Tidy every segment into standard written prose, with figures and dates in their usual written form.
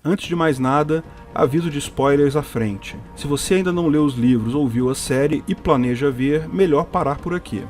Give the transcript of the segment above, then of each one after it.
Antes de mais nada, aviso de spoilers à frente. Se você ainda não leu os livros ou viu a série e planeja ver, melhor parar por aqui.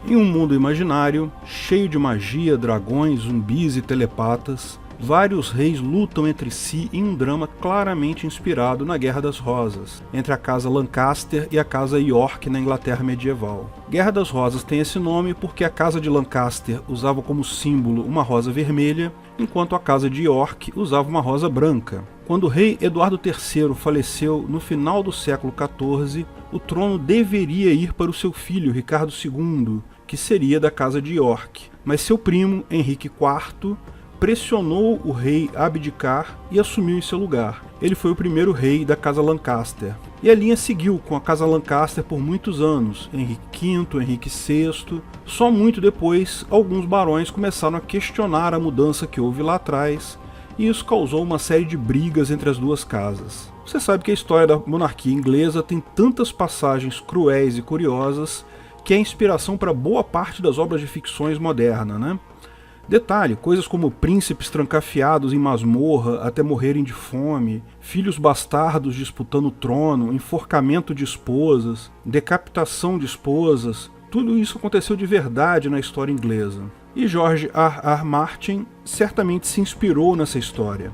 Em um mundo imaginário, cheio de magia, dragões, zumbis e telepatas, vários reis lutam entre si em um drama claramente inspirado na Guerra das Rosas, entre a casa Lancaster e a casa York na Inglaterra medieval. Guerra das Rosas tem esse nome porque a casa de Lancaster usava como símbolo uma rosa vermelha, enquanto a casa de York usava uma rosa branca. Quando o rei Eduardo III faleceu no final do século XIV, o trono deveria ir para o seu filho Ricardo II, que seria da casa de York, mas seu primo, Henrique IV, pressionou o rei a abdicar e assumiu em seu lugar. Ele foi o primeiro rei da casa Lancaster. E a linha seguiu com a casa Lancaster por muitos anos, Henrique V, Henrique VI. Só muito depois, alguns barões começaram a questionar a mudança que houve lá atrás, e isso causou uma série de brigas entre as duas casas. Você sabe que a história da monarquia inglesa tem tantas passagens cruéis e curiosas que é inspiração para boa parte das obras de ficções modernas, né? Detalhe, coisas como príncipes trancafiados em masmorra até morrerem de fome, filhos bastardos disputando o trono, enforcamento de esposas, decapitação de esposas, tudo isso aconteceu de verdade na história inglesa. E George R. Martin certamente se inspirou nessa história.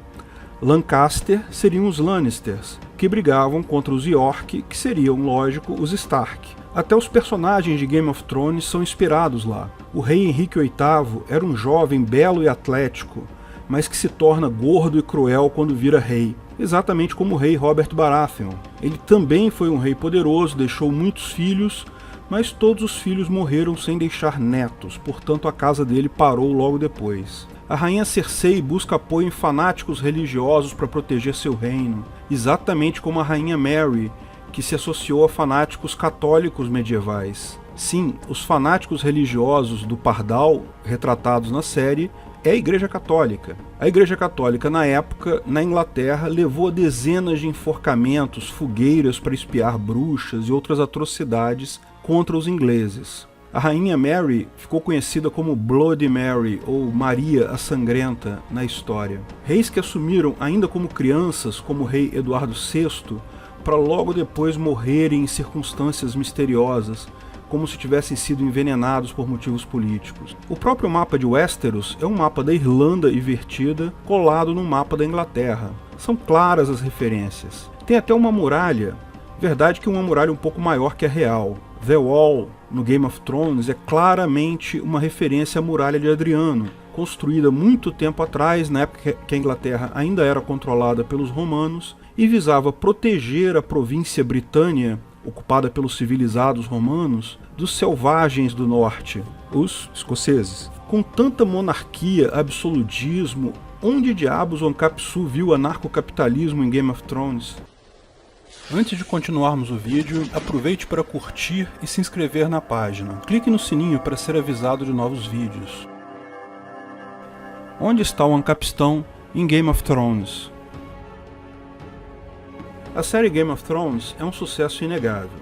Lancaster seriam os Lannisters, que brigavam contra os York, que seriam, lógico, os Stark. Até os personagens de Game of Thrones são inspirados lá. O rei Henrique VIII era um jovem belo e atlético, mas que se torna gordo e cruel quando vira rei, exatamente como o rei Robert Baratheon. Ele também foi um rei poderoso, deixou muitos filhos, mas todos os filhos morreram sem deixar netos, portanto a casa dele parou logo depois. A rainha Cersei busca apoio em fanáticos religiosos para proteger seu reino, exatamente como a rainha Mary, que se associou a fanáticos católicos medievais. Sim, os fanáticos religiosos do Pardal, retratados na série, é a Igreja Católica. A Igreja Católica, na época, na Inglaterra, levou a dezenas de enforcamentos, fogueiras para espiar bruxas e outras atrocidades contra os ingleses. A rainha Mary ficou conhecida como Bloody Mary, ou Maria a Sangrenta, na história. Reis que assumiram ainda como crianças, como o rei Eduardo VI, para logo depois morrerem em circunstâncias misteriosas, como se tivessem sido envenenados por motivos políticos. O próprio mapa de Westeros é um mapa da Irlanda invertida, colado no mapa da Inglaterra. São claras as referências. Tem até uma muralha, verdade que uma muralha um pouco maior que a real. The Wall, no Game of Thrones, é claramente uma referência à muralha de Adriano, construída muito tempo atrás, na época que a Inglaterra ainda era controlada pelos romanos, e visava proteger a província Britânia, ocupada pelos civilizados romanos, dos selvagens do norte, os escoceses. Com tanta monarquia, absolutismo, onde diabos o Ancapsu viu anarcocapitalismo em Game of Thrones? Antes de continuarmos o vídeo, aproveite para curtir e se inscrever na página. Clique no sininho para ser avisado de novos vídeos. Onde está o Ancapistão em Game of Thrones? A série Game of Thrones é um sucesso inegável.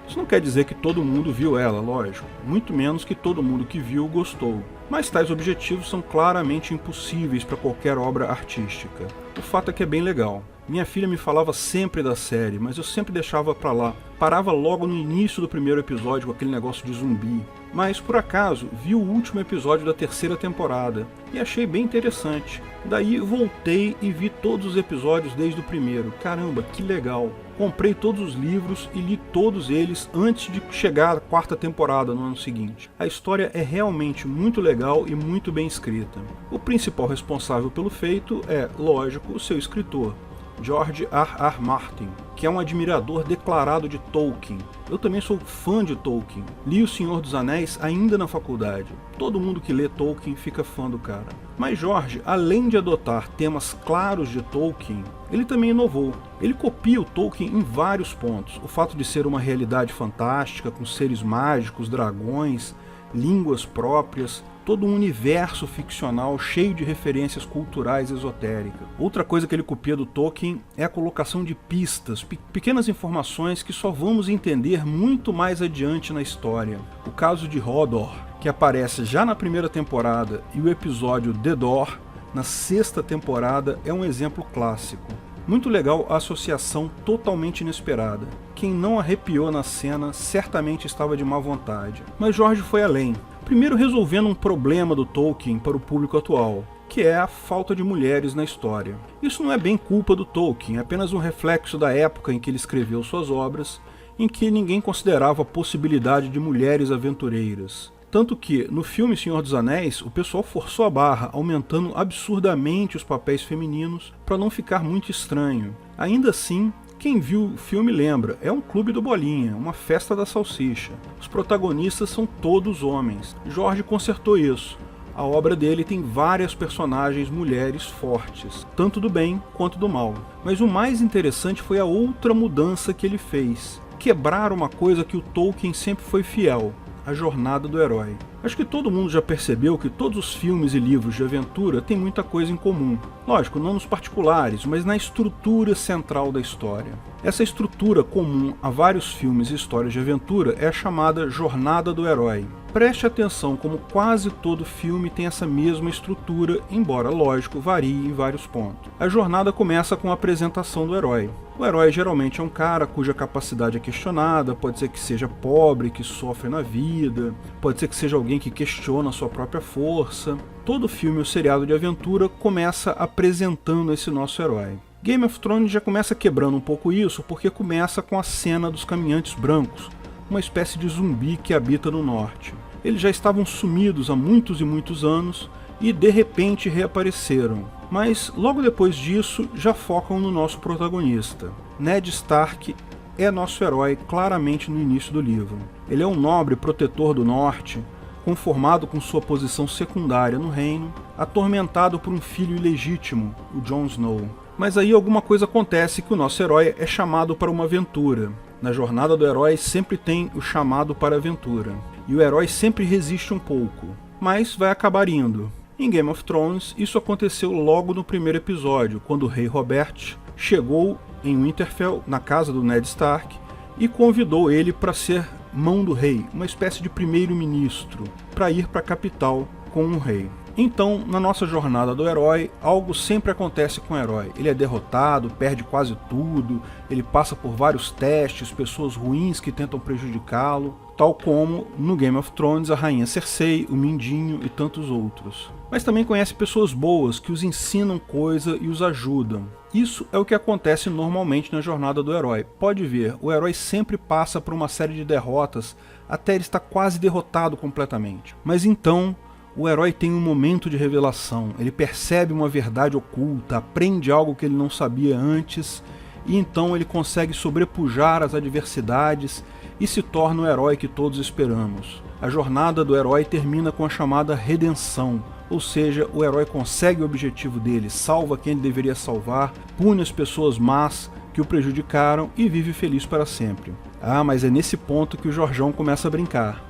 Isso não quer dizer que todo mundo viu ela, lógico, muito menos que todo mundo que viu gostou. Mas tais objetivos são claramente impossíveis para qualquer obra artística. O fato é que é bem legal. Minha filha me falava sempre da série, mas eu sempre deixava pra lá. Parava logo no início do primeiro episódio com aquele negócio de zumbi. Mas, por acaso, vi o último episódio da terceira temporada e achei bem interessante. Daí voltei e vi todos os episódios desde o primeiro. Caramba, que legal! Comprei todos os livros e li todos eles antes de chegar à quarta temporada no ano seguinte. A história é realmente muito legal e muito bem escrita. O principal responsável pelo feito é, lógico, o seu escritor, George R. Martin, que é um admirador declarado de Tolkien. Eu também sou fã de Tolkien. Li O Senhor dos Anéis ainda na faculdade. Todo mundo que lê Tolkien fica fã do cara. Mas George, além de adotar temas claros de Tolkien, ele também inovou. Ele copia o Tolkien em vários pontos. O fato de ser uma realidade fantástica, com seres mágicos, dragões, línguas próprias, todo um universo ficcional cheio de referências culturais esotéricas. Outra coisa que ele copia do Tolkien é a colocação de pistas, pequenas informações que só vamos entender muito mais adiante na história. O caso de Hodor, que aparece já na primeira temporada, e o episódio The Door, na 6ª temporada, é um exemplo clássico. Muito legal a associação totalmente inesperada. Quem não arrepiou na cena certamente estava de má vontade. Mas George foi além. Primeiro resolvendo um problema do Tolkien para o público atual, que é a falta de mulheres na história. Isso não é bem culpa do Tolkien, é apenas um reflexo da época em que ele escreveu suas obras, em que ninguém considerava a possibilidade de mulheres aventureiras. Tanto que, no filme Senhor dos Anéis, o pessoal forçou a barra, aumentando absurdamente os papéis femininos para não ficar muito estranho. Ainda assim, quem viu o filme lembra, é um clube do Bolinha, uma festa da salsicha. Os protagonistas são todos homens. George consertou isso. A obra dele tem várias personagens mulheres fortes, tanto do bem quanto do mal. Mas o mais interessante foi a outra mudança que ele fez. Quebrar uma coisa que o Tolkien sempre foi fiel. A jornada do herói. Acho que todo mundo já percebeu que todos os filmes e livros de aventura têm muita coisa em comum. Lógico, não nos particulares, mas na estrutura central da história. Essa estrutura comum a vários filmes e histórias de aventura é a chamada jornada do herói. Preste atenção como quase todo filme tem essa mesma estrutura, embora, lógico, varie em vários pontos. A jornada começa com a apresentação do herói. O herói geralmente é um cara cuja capacidade é questionada, pode ser que seja pobre, que sofre na vida, pode ser que seja alguém que questiona a sua própria força. Todo filme ou seriado de aventura começa apresentando esse nosso herói. Game of Thrones já começa quebrando um pouco isso, porque começa com a cena dos caminhantes brancos, uma espécie de zumbi que habita no norte. Eles já estavam sumidos há muitos e muitos anos e de repente reapareceram. Mas logo depois disso já focam no nosso protagonista. Ned Stark é nosso herói claramente no início do livro. Ele é um nobre protetor do norte, conformado com sua posição secundária no reino, atormentado por um filho ilegítimo, o Jon Snow. Mas aí alguma coisa acontece que o nosso herói é chamado para uma aventura. Na jornada do herói sempre tem o chamado para a aventura. E o herói sempre resiste um pouco, mas vai acabar indo. Em Game of Thrones, isso aconteceu logo no primeiro episódio, quando o rei Robert chegou em Winterfell, na casa do Ned Stark, e convidou ele para ser mão do rei, uma espécie de primeiro-ministro, para ir para a capital com o rei. Então, na nossa jornada do herói, algo sempre acontece com o herói. Ele é derrotado, perde quase tudo, ele passa por vários testes, pessoas ruins que tentam prejudicá-lo, tal como no Game of Thrones a rainha Cersei, o Mindinho e tantos outros. Mas também conhece pessoas boas que os ensinam coisa e os ajudam. Isso é o que acontece normalmente na jornada do herói. Pode ver, o herói sempre passa por uma série de derrotas até ele estar quase derrotado completamente. Mas então o herói tem um momento de revelação, ele percebe uma verdade oculta, aprende algo que ele não sabia antes, e então ele consegue sobrepujar as adversidades e se torna o herói que todos esperamos. A jornada do herói termina com a chamada redenção, ou seja, o herói consegue o objetivo dele, salva quem ele deveria salvar, pune as pessoas más que o prejudicaram e vive feliz para sempre. Ah, mas é nesse ponto que o Jorjão começa a brincar.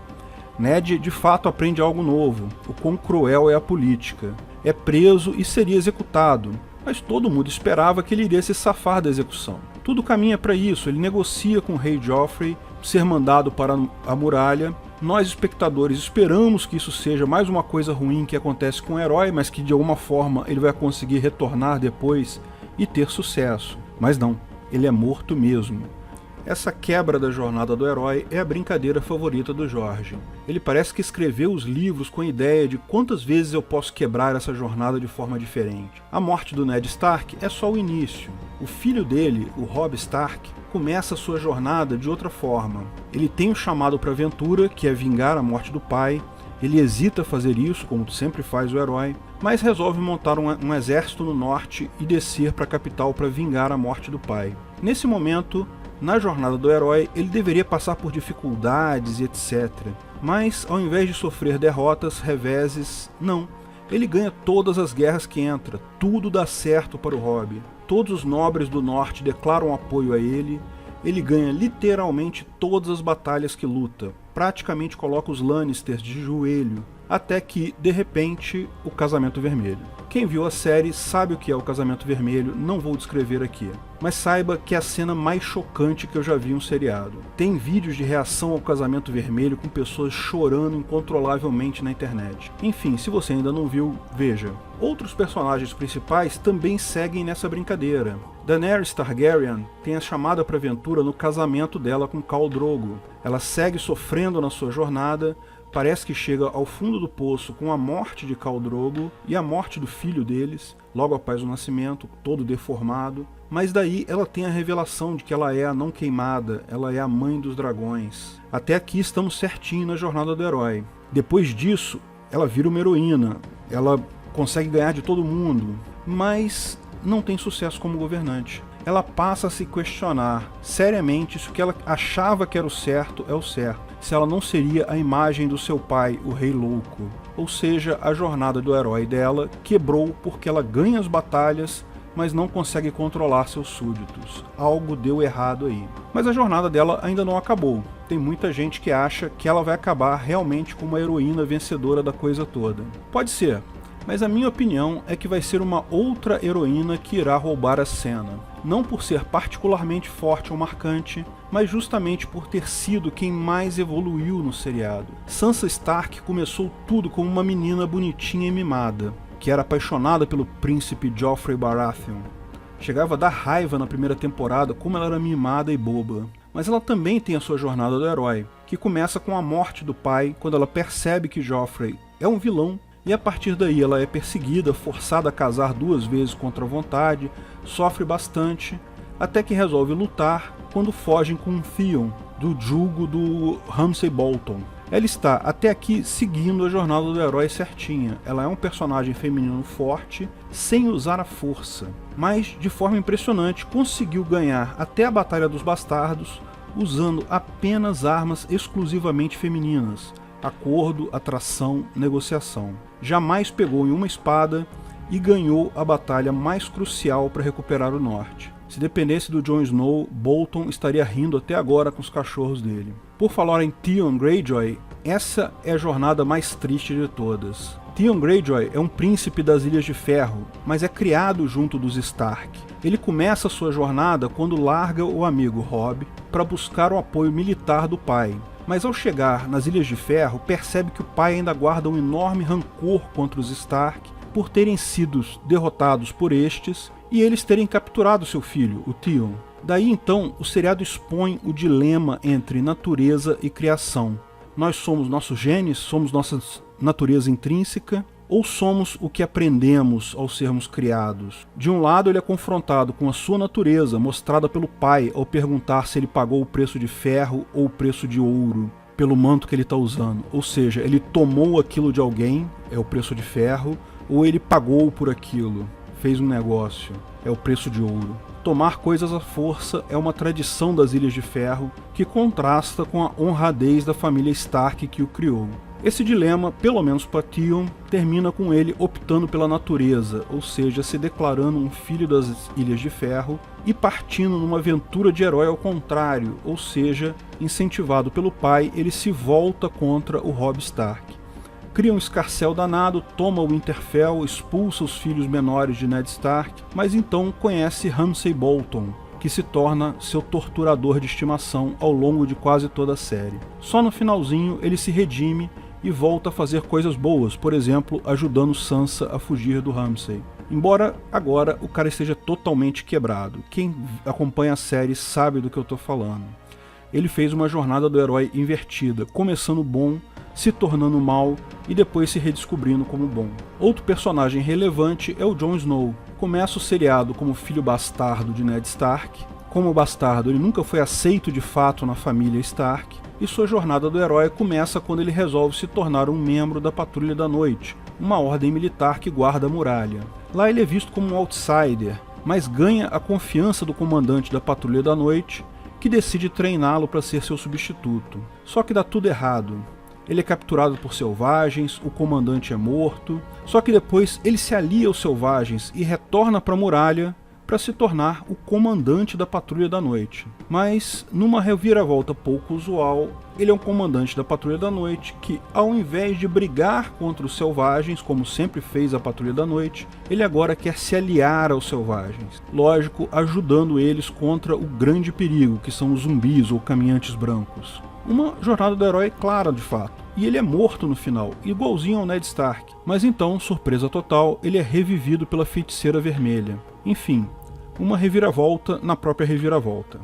Ned de fato aprende algo novo, o quão cruel é a política. É preso e seria executado, mas todo mundo esperava que ele iria se safar da execução. Tudo caminha para isso, ele negocia com o rei Joffrey ser mandado para a muralha. Nós, espectadores, esperamos que isso seja mais uma coisa ruim que acontece com o herói, mas que de alguma forma ele vai conseguir retornar depois e ter sucesso. Mas não, ele é morto mesmo. Essa quebra da jornada do herói é a brincadeira favorita do George. Ele parece que escreveu os livros com a ideia de quantas vezes eu posso quebrar essa jornada de forma diferente. A morte do Ned Stark é só o início. O filho dele, o Robb Stark, começa a sua jornada de outra forma. Ele tem um chamado para aventura, que é vingar a morte do pai. Ele hesita fazer isso, como sempre faz o herói, mas resolve montar um exército no norte e descer para a capital para vingar a morte do pai. Nesse momento, na jornada do herói, ele deveria passar por dificuldades e etc. Mas, ao invés de sofrer derrotas, reveses, não. Ele ganha todas as guerras que entra, tudo dá certo para o Robb. Todos os nobres do norte declaram apoio a ele. Ele ganha literalmente todas as batalhas que luta. Praticamente coloca os Lannisters de joelho. até que, de repente, o Casamento Vermelho. Quem viu a série sabe o que é o Casamento Vermelho, não vou descrever aqui. Mas saiba que é a cena mais chocante que eu já vi em um seriado. Tem vídeos de reação ao Casamento Vermelho com pessoas chorando incontrolavelmente na internet. Enfim, se você ainda não viu, veja. Outros personagens principais também seguem nessa brincadeira. Daenerys Targaryen tem a chamada para aventura no casamento dela com Khal Drogo. Ela segue sofrendo na sua jornada, parece que chega ao fundo do poço com a morte de Khal Drogo e a morte do filho deles, logo após o nascimento, todo deformado. Mas daí ela tem a revelação de que ela é a não queimada, ela é a mãe dos dragões. Até aqui estamos certinho na jornada do herói. Depois disso, ela vira uma heroína, ela consegue ganhar de todo mundo, mas não tem sucesso como governante. Ela passa a se questionar seriamente se o que ela achava que era o certo é o certo, se ela não seria a imagem do seu pai, o Rei Louco. Ou seja, a jornada do herói dela quebrou porque ela ganha as batalhas, mas não consegue controlar seus súditos. Algo deu errado aí. Mas a jornada dela ainda não acabou. Tem muita gente que acha que ela vai acabar realmente como uma heroína vencedora da coisa toda. Pode ser, mas a minha opinião é que vai ser uma outra heroína que irá roubar a cena. Não por ser particularmente forte ou marcante, mas justamente por ter sido quem mais evoluiu no seriado. Sansa Stark começou tudo como uma menina bonitinha e mimada, que era apaixonada pelo príncipe Joffrey Baratheon. Chegava a dar raiva na primeira temporada como ela era mimada e boba. Mas ela também tem a sua jornada do herói, que começa com a morte do pai, quando ela percebe que Joffrey é um vilão, e a partir daí ela é perseguida, forçada a casar 2 vezes contra a vontade, sofre bastante, até que resolve lutar quando fogem com Theon, do jugo do Ramsay Bolton. Ela está até aqui seguindo a jornada do herói certinha. Ela é um personagem feminino forte, sem usar a força, mas de forma impressionante conseguiu ganhar até a Batalha dos Bastardos usando apenas armas exclusivamente femininas: acordo, atração, negociação. Jamais pegou em uma espada e ganhou a batalha mais crucial para recuperar o norte. Se dependesse do Jon Snow, Bolton estaria rindo até agora com os cachorros dele. Por falar em Theon Greyjoy, essa é a jornada mais triste de todas. Theon Greyjoy é um príncipe das Ilhas de Ferro, mas é criado junto dos Stark. Ele começa sua jornada quando larga o amigo Robb para buscar o apoio militar do pai. Mas ao chegar nas Ilhas de Ferro, percebe que o pai ainda guarda um enorme rancor contra os Stark por terem sido derrotados por estes e eles terem capturado seu filho, o Theon. Daí então, o seriado expõe o dilema entre natureza e criação. Nós somos nossos genes, somos nossa natureza intrínseca, ou somos o que aprendemos ao sermos criados? De um lado, ele é confrontado com a sua natureza, mostrada pelo pai ao perguntar se ele pagou o preço de ferro ou o preço de ouro pelo manto que ele está usando. Ou seja, ele tomou aquilo de alguém, é o preço de ferro, ou ele pagou por aquilo, fez um negócio, é o preço de ouro. Tomar coisas à força é uma tradição das Ilhas de Ferro que contrasta com a honradez da família Stark que o criou. Esse dilema, pelo menos para Theon, termina com ele optando pela natureza, ou seja, se declarando um filho das Ilhas de Ferro e partindo numa aventura de herói ao contrário, ou seja, incentivado pelo pai, ele se volta contra o Robb Stark. Cria um escarcéu danado, toma o Winterfell, expulsa os filhos menores de Ned Stark, mas então conhece Ramsay Bolton, que se torna seu torturador de estimação ao longo de quase toda a série. Só no finalzinho ele se redime e volta a fazer coisas boas, por exemplo, ajudando Sansa a fugir do Ramsay. Embora agora o cara esteja totalmente quebrado. Quem acompanha a série sabe do que eu estou falando. Ele fez uma jornada do herói invertida, começando bom, se tornando mal e depois se redescobrindo como bom. Outro personagem relevante é o Jon Snow. Começa o seriado como filho bastardo de Ned Stark. Como bastardo, ele nunca foi aceito de fato na família Stark, e sua jornada do herói começa quando ele resolve se tornar um membro da Patrulha da Noite, uma ordem militar que guarda a muralha. Lá ele é visto como um outsider, mas ganha a confiança do comandante da Patrulha da Noite, que decide treiná-lo para ser seu substituto. Só que dá tudo errado. Ele é capturado por selvagens, o comandante é morto, só que depois ele se alia aos selvagens e retorna para a muralha para se tornar o comandante da Patrulha da Noite. Mas, numa reviravolta pouco usual, ele é um comandante da Patrulha da Noite que, ao invés de brigar contra os selvagens, como sempre fez a Patrulha da Noite, ele agora quer se aliar aos selvagens. Lógico, ajudando eles contra o grande perigo, que são os zumbis ou caminhantes brancos. Uma jornada do herói clara, de fato. E ele é morto no final, igualzinho ao Ned Stark. Mas então, surpresa total, ele é revivido pela Feiticeira Vermelha. Enfim, uma reviravolta na própria reviravolta.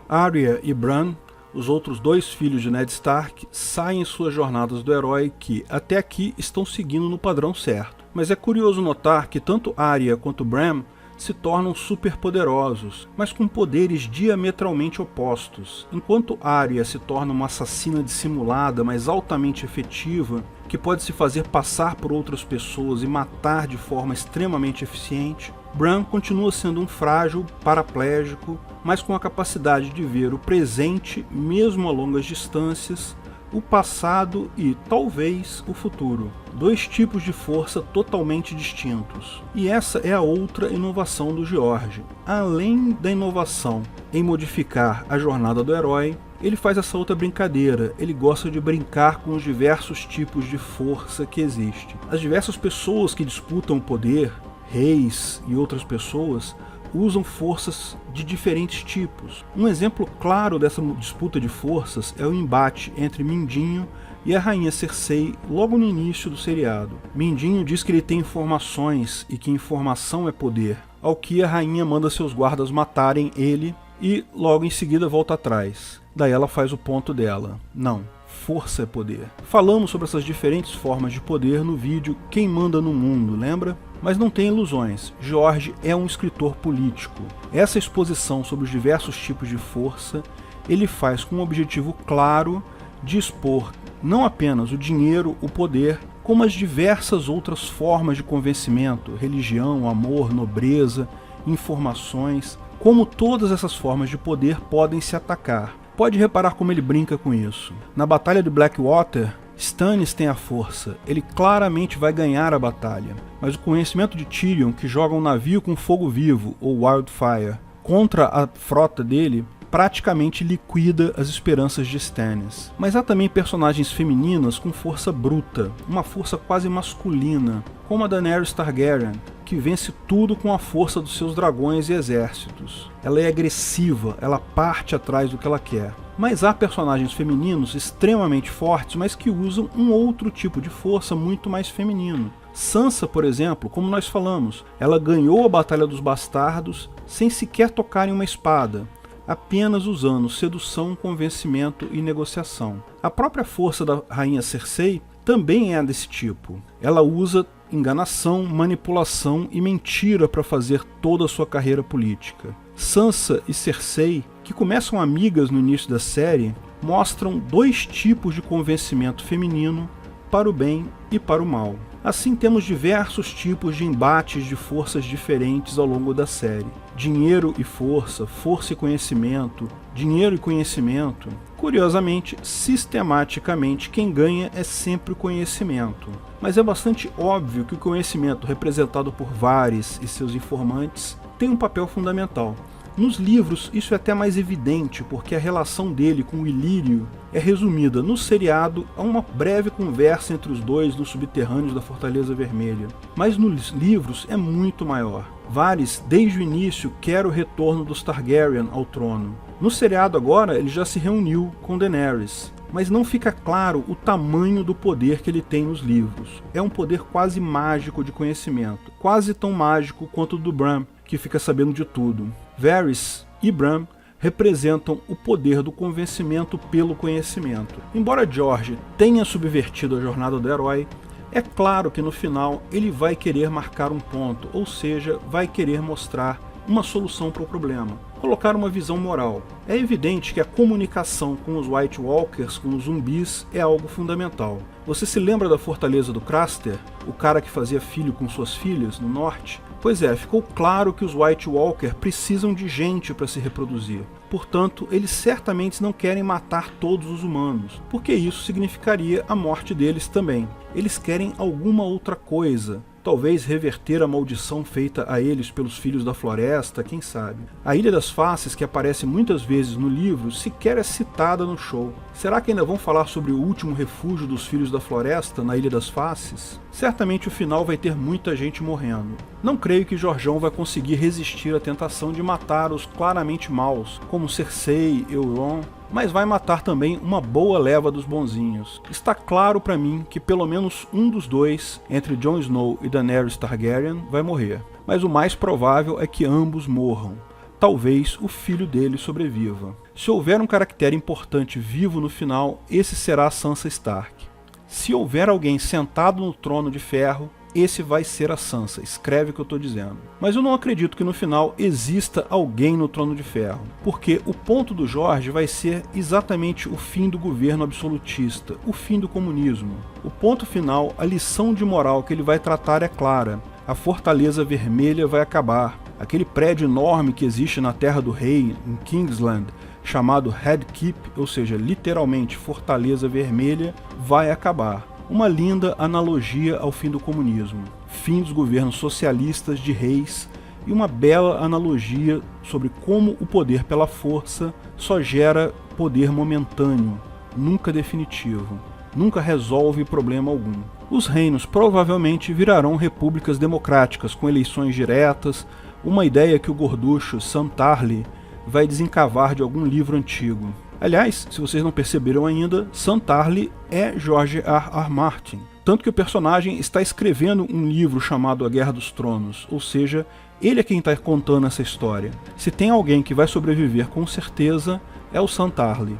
Arya e Bran, os outros dois filhos de Ned Stark, saem em suas jornadas do herói que, até aqui, estão seguindo no padrão certo. Mas é curioso notar que tanto Arya quanto Bran se tornam superpoderosos, mas com poderes diametralmente opostos. Enquanto Arya se torna uma assassina dissimulada, mas altamente efetiva, que pode se fazer passar por outras pessoas e matar de forma extremamente eficiente, Bran continua sendo um frágil paraplégico, mas com a capacidade de ver o presente, mesmo a longas distâncias, o passado e, talvez, o futuro. Dois tipos de força totalmente distintos. E essa é a outra inovação do George. Além da inovação em modificar a jornada do herói, ele faz essa outra brincadeira. Ele gosta de brincar com os diversos tipos de força que existem. As diversas pessoas que disputam o poder, reis e outras pessoas, usam forças de diferentes tipos. Um exemplo claro dessa disputa de forças é o embate entre Mindinho e a rainha Cersei logo no início do seriado. Mindinho diz que ele tem informações e que informação é poder, ao que a rainha manda seus guardas matarem ele e logo em seguida volta atrás. Daí ela faz o ponto dela. Não, força é poder. Falamos sobre essas diferentes formas de poder no vídeo Quem Manda no Mundo, lembra? Mas não tem ilusões, George é um escritor político. Essa exposição sobre os diversos tipos de força, ele faz com um objetivo claro de expor não apenas o dinheiro, o poder, como as diversas outras formas de convencimento, religião, amor, nobreza, informações, como todas essas formas de poder podem se atacar. Pode reparar como ele brinca com isso. Na Batalha de Blackwater, Stannis tem a força, ele claramente vai ganhar a batalha, mas o conhecimento de Tyrion, que joga um navio com fogo vivo, ou Wildfire, contra a frota dele, praticamente liquida as esperanças de Stannis. Mas há também personagens femininas com força bruta, uma força quase masculina, como a Daenerys Targaryen, que vence tudo com a força dos seus dragões e exércitos. Ela é agressiva, ela parte atrás do que ela quer. Mas há personagens femininos extremamente fortes, mas que usam um outro tipo de força muito mais feminino. Sansa, por exemplo, como nós falamos, ela ganhou a Batalha dos Bastardos sem sequer tocar em uma espada, apenas usando sedução, convencimento e negociação. A própria força da rainha Cersei também é desse tipo. Ela usa enganação, manipulação e mentira para fazer toda a sua carreira política. Sansa e Cersei, que começam amigas no início da série, mostram dois tipos de convencimento feminino para o bem e para o mal. Assim temos diversos tipos de embates de forças diferentes ao longo da série. Dinheiro e força, força e conhecimento, dinheiro e conhecimento. Curiosamente, sistematicamente, quem ganha é sempre o conhecimento. Mas é bastante óbvio que o conhecimento representado por Varys e seus informantes tem um papel fundamental. Nos livros isso é até mais evidente, porque a relação dele com o Ilírio é resumida no seriado a uma breve conversa entre os dois nos subterrâneos da Fortaleza Vermelha. Mas nos livros é muito maior. Varys, desde o início, quer o retorno dos Targaryen ao trono. No seriado agora, ele já se reuniu com Daenerys, mas não fica claro o tamanho do poder que ele tem nos livros. É um poder quase mágico de conhecimento, quase tão mágico quanto o do Bran, que fica sabendo de tudo. Varys e Bran representam o poder do convencimento pelo conhecimento. Embora George tenha subvertido a jornada do herói, é claro que no final ele vai querer marcar um ponto, ou seja, vai querer mostrar uma solução para o problema, colocar uma visão moral. É evidente que a comunicação com os White Walkers, com os zumbis, é algo fundamental. Você se lembra da fortaleza do Craster, o cara que fazia filho com suas filhas no norte? Pois é, ficou claro que os White Walker precisam de gente para se reproduzir. Portanto, eles certamente não querem matar todos os humanos, porque isso significaria a morte deles também. Eles querem alguma outra coisa, Talvez reverter a maldição feita a eles pelos Filhos da Floresta, quem sabe. A Ilha das Faces, que aparece muitas vezes no livro, sequer é citada no show. Será que ainda vão falar sobre o último refúgio dos Filhos da Floresta na Ilha das Faces? Certamente o final vai ter muita gente morrendo. Não creio que Jorjão vai conseguir resistir à tentação de matar os claramente maus, como Cersei, Euron, mas vai matar também uma boa leva dos bonzinhos. Está claro para mim que pelo menos um dos dois, entre Jon Snow e Daenerys Targaryen, vai morrer. Mas o mais provável é que ambos morram. Talvez o filho dele sobreviva. Se houver um caractere importante vivo no final, esse será Sansa Stark. Se houver alguém sentado no trono de ferro, esse vai ser a Sansa, escreve o que eu estou dizendo. Mas eu não acredito que no final exista alguém no Trono de Ferro, porque o ponto do Jorge vai ser exatamente o fim do governo absolutista, o fim do comunismo. O ponto final, a lição de moral que ele vai tratar é clara: a Fortaleza Vermelha vai acabar. Aquele prédio enorme que existe na Terra do Rei, em Kingsland, chamado Red Keep, ou seja, literalmente Fortaleza Vermelha, vai acabar. Uma linda analogia ao fim do comunismo, fim dos governos socialistas de reis, e uma bela analogia sobre como o poder pela força só gera poder momentâneo, nunca definitivo, nunca resolve problema algum. Os reinos provavelmente virarão repúblicas democráticas com eleições diretas, uma ideia que o gorducho Sam Tarly vai desencavar de algum livro antigo. Aliás, se vocês não perceberam ainda, Sam Tarly é George R.R. Martin, tanto que o personagem está escrevendo um livro chamado A Guerra dos Tronos, ou seja, ele é quem está contando essa história. Se tem alguém que vai sobreviver com certeza, é o Sam Tarly.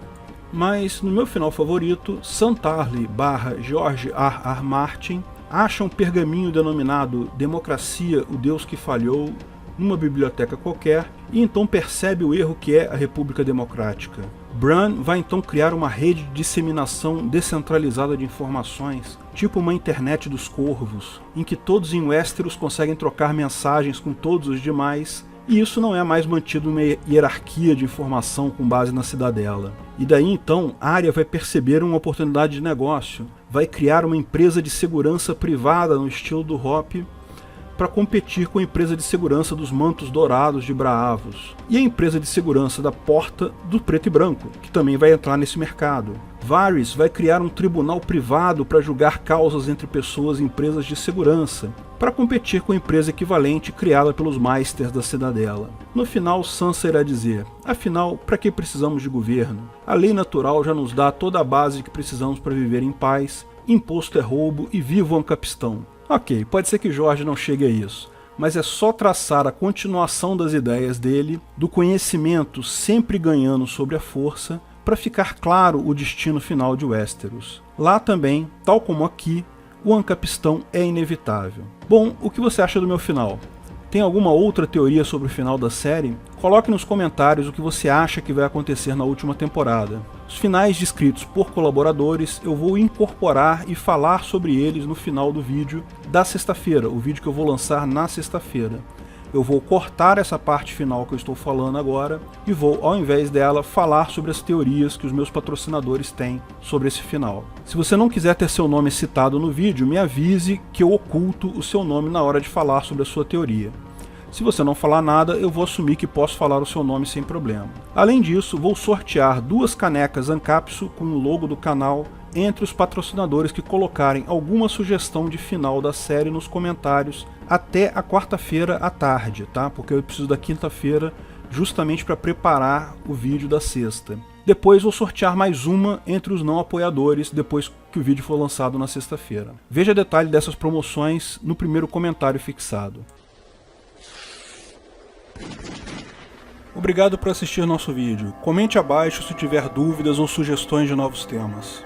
Mas no meu final favorito, Sam Tarly / George R.R. Martin acha um pergaminho denominado Democracia, o Deus que Falhou, numa biblioteca qualquer, e então percebe o erro que é a República Democrática. Bran vai então criar uma rede de disseminação descentralizada de informações, tipo uma internet dos corvos, em que todos em Westeros conseguem trocar mensagens com todos os demais, e isso não é mais mantido uma hierarquia de informação com base na cidadela. E daí então, Arya vai perceber uma oportunidade de negócio, vai criar uma empresa de segurança privada no estilo do Hoppe, para competir com a empresa de segurança dos Mantos Dourados de Braavos, e a empresa de segurança da Porta do Preto e Branco, que também vai entrar nesse mercado. Varys vai criar um tribunal privado para julgar causas entre pessoas e empresas de segurança, para competir com a empresa equivalente criada pelos Maesters da Cidadela. No final, Sansa irá dizer: afinal, para que precisamos de governo? A lei natural já nos dá toda a base que precisamos para viver em paz, imposto é roubo e viva o Ancapistão. Ok, pode ser que Jorge não chegue a isso, mas é só traçar a continuação das ideias dele, do conhecimento sempre ganhando sobre a força, para ficar claro o destino final de Westeros. Lá também, tal como aqui, o Ancapistão é inevitável. Bom, o que você acha do meu final? Tem alguma outra teoria sobre o final da série? Coloque nos comentários o que você acha que vai acontecer na última temporada. Os finais descritos por colaboradores eu vou incorporar e falar sobre eles no final do vídeo da sexta-feira, o vídeo que eu vou lançar na sexta-feira. Eu vou cortar essa parte final que eu estou falando agora e vou, ao invés dela, falar sobre as teorias que os meus patrocinadores têm sobre esse final. Se você não quiser ter seu nome citado no vídeo, me avise que eu oculto o seu nome na hora de falar sobre a sua teoria. Se você não falar nada, eu vou assumir que posso falar o seu nome sem problema. Além disso, vou sortear 2 canecas Ancapsu com o logo do canal entre os patrocinadores que colocarem alguma sugestão de final da série nos comentários até a quarta-feira à tarde, tá? Porque eu preciso da quinta-feira justamente para preparar o vídeo da sexta. Depois vou sortear mais uma entre os não apoiadores depois que o vídeo for lançado na sexta-feira. Veja detalhe dessas promoções no primeiro comentário fixado. Obrigado por assistir nosso vídeo. Comente abaixo se tiver dúvidas ou sugestões de novos temas.